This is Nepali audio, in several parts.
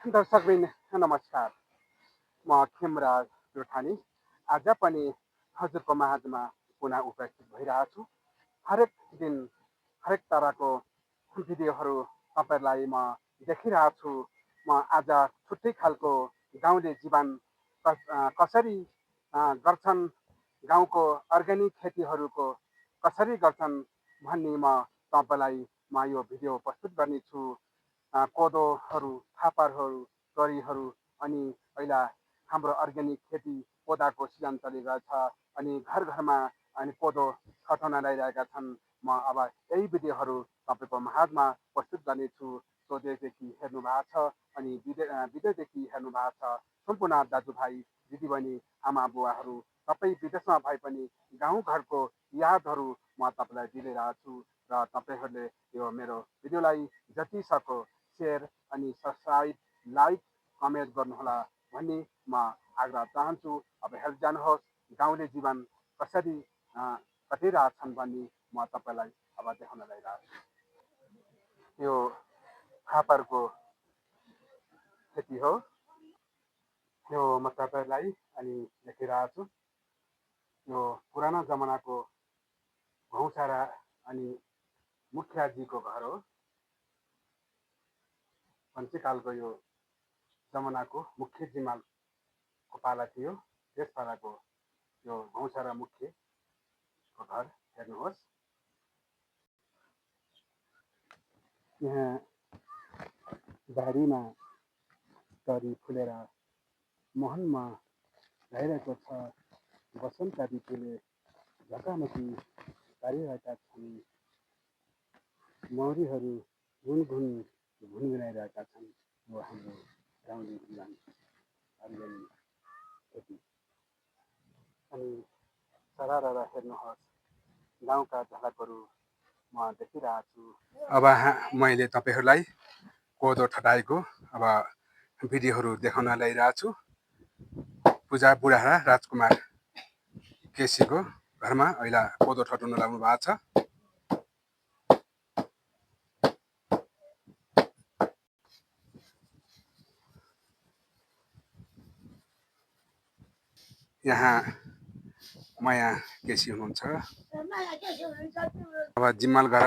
दर्शकवृन्द नमस्कार। म खेमराज प्युठानी आज पनि हजुरको माझमा पुनः उपस्थित भइरहेको छु। हरेक दिन हरेक तरहको भिडियोहरू तपाईँहरूलाई म देखिरहेको छु। म आज छुट्टै खालको गाउँले जीवन कसरी गर्छन्, गाउँको अर्ग्यानिक खेतीहरूको कसरी गर्छन् भन्ने म तपाईँलाई यो भिडियो प्रस्तुत गर्नेछु। कोदोहरू, फापरहरू, तोरीहरू अनि अहिले हाम्रो अर्ग्यानिक खेती कोदाको सिजन चलिरहेछ अनि घर घरमा अनि कोदो छटाउन ल्याइरहेका छन्। म अब यही भिडियोहरू तपाईँको माझमा प्रस्तुत गर्नेछु। स्वदेशदेखि हेर्नु भएको छ अनि विदेशदेखि हेर्नु भएको छ सम्पूर्ण दाजुभाइ दिदीबहिनी आमा बुवाहरू सबै विदेशमा भए पनि गाउँघरको यादहरू म तपाईँलाई दिइरहेको छु र तपाईँहरूले यो मेरो भिडियोलाई जति सक्दो सेयर अनि सब्सक्राइब, लाइक, कमेन्ट गर्नुहोला भन्ने म आग्रह चाहन्छु। अब हेर्दै जानुहोस् गाउँले जीवन कसरी कटिरहेछन् भन्ने म तपाईँलाई अब देखाउन गइरहेको छु। यो फापरको खेती हो। यो म तपाईँहरूलाई अनि देखिरहेको छु। यो पुरानो जमानाको घौसारा अनि मुखियाजीको घर हो। पञ्चकालको यो जमानाको मुख्य जिमालको पाला थियो। त्यस पालाको यो घौसारा मुख्यको घर हेर्नुहोस्। यहाँ बारीमा तरी फुलेर मोहनमा भइरहेको छ। वसन्त ऋतुले झकामकी पारिरहेका छन्। मौरीहरू गुनगुनाइरहेका छन्। यो हाम्रो गाउँले जीवन अर्ग्यानिक खेती अनि सरर हेर्नुहोस् गाउँका झलकहरू म देखिरहेको छु। अब मैले तपाईँहरूलाई कोदो ठटाएको अब भिडियोहरू देखाउन ल्याइरहेको छु। पूजा बुढा राजकुमार केसीको घरमा अहिले कोदो ठटाउन लाग्नु भएको छ। यहाँ माया केसी हुनुहुन्छ। अब जिम्मल घर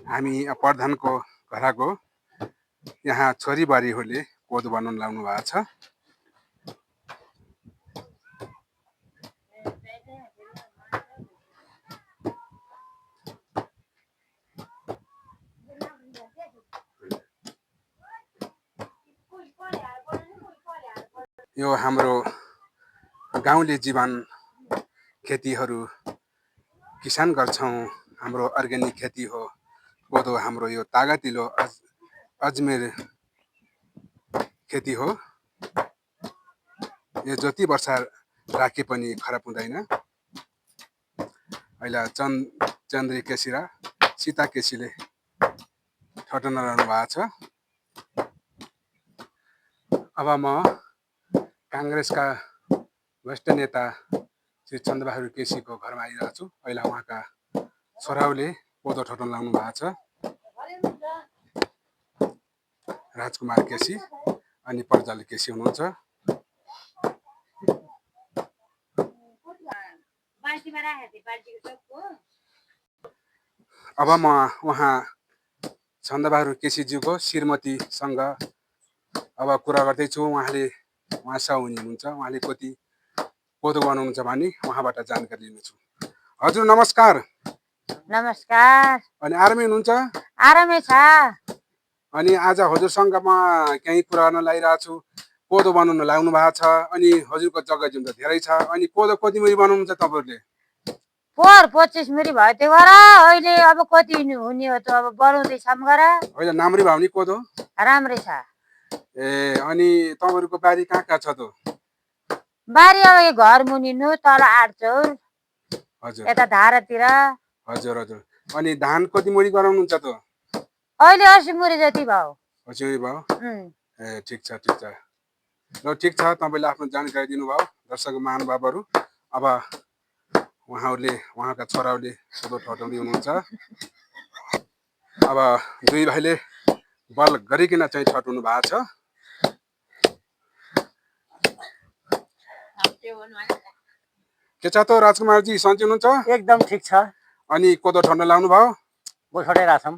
हामी प्रधानको घरको यहाँ छोरीबारीहरूले कोदो बनाउन लाग्नु भएको छ। यो हाम्रो गाउँले जीवन खेतीहरू किसान गर्छौँ। हाम्रो अर्ग्यानिक खेती हो। कोदो हाम्रो यो तागतिलो अजमेर खेती हो। यो जति वर्ष राखे पनि खराब हुँदैन। अहिले चन्द्री केसी र सीता केसीले ठटाउन रहनु भएको छ। अब म काङ्ग्रेसका वरिष्ठ नेता श्री चन्द्रबहादुर केसीको घरमा आइरहेको छु। अहिले उहाँका छोराहरूले कोदो ठटाउन लाग्नु भएको छ। राजकुमार केसी अनि प्रज्वल केसी हुनुहुन्छ। अब म उहाँ चन्द्रबहादुर केसीज्यूको श्रीमतीसँग अब कुरा गर्दैछु। उहाँसँग हुनुहुन्छ। उहाँले कति कोदो बनाउनुहुन्छ भने उहाँबाट जानकारी लिनेछु। हजुर नमस्कार। नमस्कार। अनि आरामै हुनुहुन्छ? आरामै छ। अनि आज हजुरसँग म केही कुरा गर्न लागिरहेको छु। कोदो बनाउन लाग्नु भएको छ अनि हजुरको जग्गा जुन त धेरै छ अनि कोदो कति मुरी बनाउनुहुन्छ तपाईँहरूले? 25 मुरी भयो त्यो गर। अहिले अब कति हुने हो त अब बनाउँदैछौँ गर। होइन नाम्री भयो नि कोदो? राम्रै छ। ए अनि तपाईँहरूको बारी कहाँ कहाँ छ त? बारी अब घर मुनिनु तल 8 चौर हजुर यता धारातिर। हजुर हजुर। अनि धान कति मुरी गराउनुहुन्छ त? अहिले 80 मुरी जति भयो। 80 मुरी भयो? ए ठिक छ ठिक छ। ल ठिक छ, तपाईँले आफ्नो जानकारी दिनुभयो। दर्शक महानुभावहरू अब उहाँका छोराहरूले कोदो ठटाउँदै हुनुहुन्छ। अब दुई भाइले बल गरिकन चाहिँ छट्नु भएको छ। के छ त राजकुमारजी, सन्चै हुनुहुन्छ? एकदम ठिक छ। अनि कोदो ठड्न लाउनु भयो? छोडिरहेछौँ।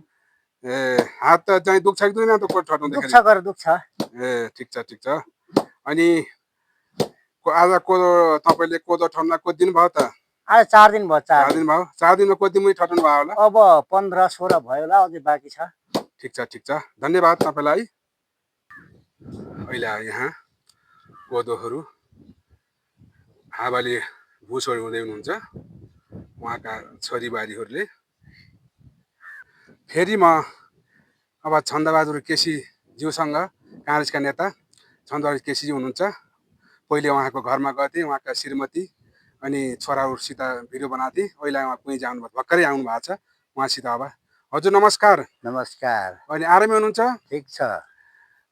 ए हात त चाहिँ दुख्छ कि दुख्दैन त कोदो ठड्नुहुँदाखेरि? दुख्छ। ए ठिक छ ठिक छ। अनि आज कोदो तपाईँले कोदो ठड्न कति दिन भयो त? आज 4 दिन भयो। 4 दिन भयो। 4 दिनमा कति मुरी ठट्नु भयो होला? अब 15-16 भयो होला, अझै बाँकी छ। ठिक छ ठिक छ, धन्यवाद तपाईँलाई। अहिले यहाँ कोदोहरू हावाले भुसहरू हुँदै हुनुहुन्छ उहाँका छोरीबारीहरूले। फेरि म अब छन्दबहादुर केसीज्यूसँग, काङ्ग्रेसका नेता छन्दबहादुर केसीज्यू हुनुहुन्छ। पहिले उहाँको घरमा गएको थिएँ, उहाँका श्रीमती अनि छोराहरूसित भिडियो बनाएको थिएँ। अहिले उहाँ कुहीँ जानुभयो, भर्खरै आउनु भएको छ उहाँसित। अब हजुर नमस्कार। नमस्कार। अनि आरामै हुनुहुन्छ? ठिक छ।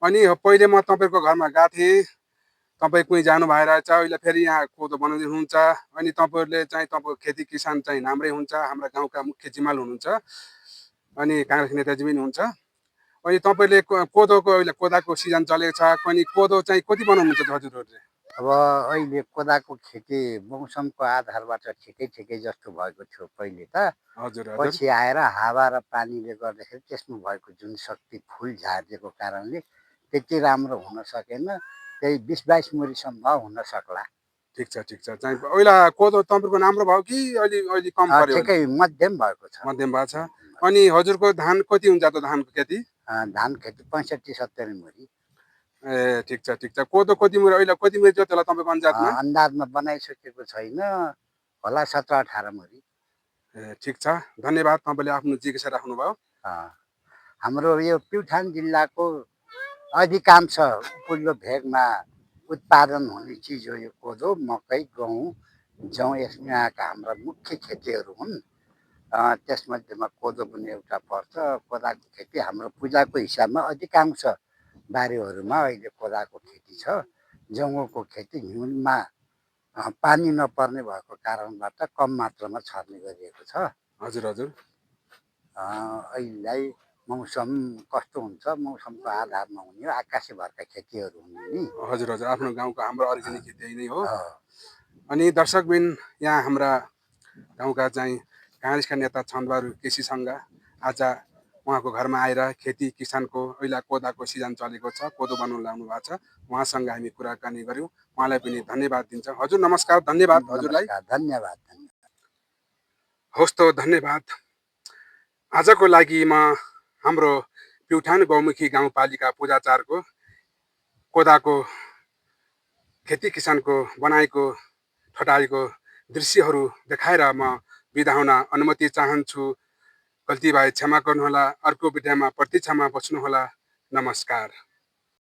अनि पहिले म तपाईँको घरमा गएको थिएँ, तपाईँ कुहीँ जानु भइरहेछ, अहिले फेरि यहाँ कोदो बनाउँदै हुनुहुन्छ। अनि तपाईँहरूले चाहिँ तपाईँको खेती किसान चाहिँ राम्रै हुन्छ, हाम्रा गाउँका मुख्य जिम्माल हुनुहुन्छ अनि काङ्ग्रेस नेताजी पनि हुनुहुन्छ। अनि तपाईँले कोदोको अहिले कोदाको सिजन चलेको छ, अनि कोदो चाहिँ कति बनाउनुहुन्छ हजुरहरूले? अब अहिले कोदाको खेती मौसमको आधारबाट ठिकै जस्तो भएको थियो पहिले त। हजुर पछि आएर हावा र पानीले गर्दाखेरि त्यसमा भएको जुन शक्ति फुल झारिदिएको कारणले त्यति राम्रो हुन सकेन। त्यही 20-22 मुरीसम्म हुन सक्ला। ठिक छ ठिक छ। चाहिँ अहिले कोदो तपाईँको राम्रो भयो कि अलि कम पर्यो? ठिकै मध्यम भएको छ। मध्यम भएको छ। अनि हजुरको धान कति हुन्छ त धानको खेती? धान खेती 65-70 मुरी। ए ठिक छ ठिक छ। कोदो कति मुरी अहिले कति मुरी जोत्यो होला तपाईँको अन्दाजमा? अन्दाजमा बनाइसकेको छैन, होला 17-18 मुरी। ए ठिक छ, धन्यवाद तपाईँले आफ्नो जिज्ञासा राख्नुभयो। हाम्रो यो प्युठान जिल्लाको अधिकांश उपल्लो भेगमा उत्पादन हुने चिज हो यो कोदो, मकै, गहुँ, जौ। यहाँका हाम्रा मुख्य खेतीहरू हुन्। त्यसमध्येमा कोदो पनि एउटा पर्छ। कोदाको खेती हाम्रो पूजाको हिसाबमा अधिकांश बारीहरूमा अहिले कोदाको खेती छ। जौको खेती हिउँमा पानी नपर्ने भएको कारणबाट कम मात्रामा छर्ने गरिएको छ। हजुर हजुर। अहिलेलाई मौसम कस्तो हुन्छ, मौसमको आधारमा हुने आकाशे भरका खेतीहरू हुने नि। हजुर हजुर, आफ्नो गाउँको हाम्रो अर्ग्यानिक खेती नै हो। अनि दर्शकबिन, यहाँ हाम्रा गाउँका चाहिँ काङ्ग्रेसका नेता छन्दबहादुर केसीसँग आज उहाँको घरमा आएर खेती किसानको अहिले कोदाको सिजन चलेको छ, कोदो बनाउनु लाउनु भएको छ, उहाँसँग हामी कुराकानी गऱ्यौँ। उहाँलाई पनि धन्यवाद दिन्छ। हजुर नमस्कार, धन्यवाद हजुरलाई। धन्यवाद। होस् त धन्यवाद। आजको लागि म हाम्रो प्युठान गौमुखी गाउँपालिका पूजाचारको कोदाको खेती किसानको बनाएको ठटाएको दृश्यहरू देखाएर म बिदा हुन अनुमति चाहन्छु। गल्ती भए क्षमा गर्नुहोला। अर्को भिडियोमा प्रतीक्षामा बस्नुहोला। नमस्कार।